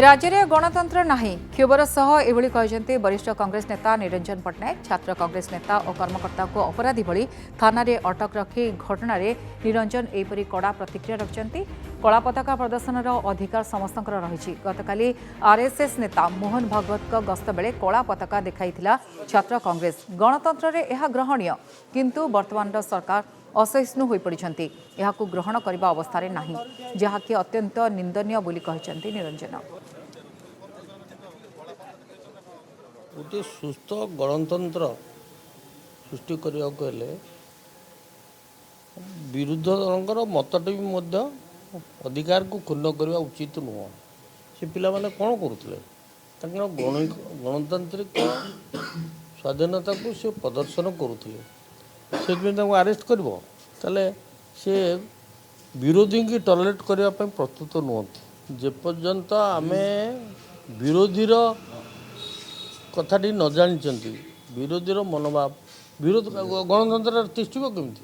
राज्य में गणतंत्र नहीं क्षोभर सह एभली कहते वरिष्ठ कांग्रेस नेता निरंजन पट्टनायक। छात्र कांग्रेस नेता और कर्मकर्ता को अपराधी भली थाना रे अटक रखी घटना रे निरंजन एपरी कड़ा प्रतिक्रिया रखिंट। कला पताका प्रदर्शन अधिकार समस्त रही। गतकाली आरएसएस नेता मोहन भागवत गस्त बेले कला पताका देखाई छात्र कांग्रेस। गणतंत्र रे यह ग्रहणीय किंतु वर्तमान सरकार असहिष्णु हो पड़ती ग्रहण करने अवस्था नहीं, जहाँकि अत्यंत निंदनीय बोली कहते निरंजन। गोटे सुस्थ गणतंत्र सृष्टि करने विरोध दल मतटी अधिकार को क्षुण्ण करने उचित नुह। से पिला माने कौन करुले गणतांत्रिक स्वाधीनता को से प्रदर्शन करुले से आरेस्ट कर सी विरोधी की टॉलरेट करने प्रस्तुत नुहति। जेपर्यंत आम विरोधीर कथाटी न जानी विरोधीर मनोभाव विरोध गणतंत्र तिष्ठिब केमती।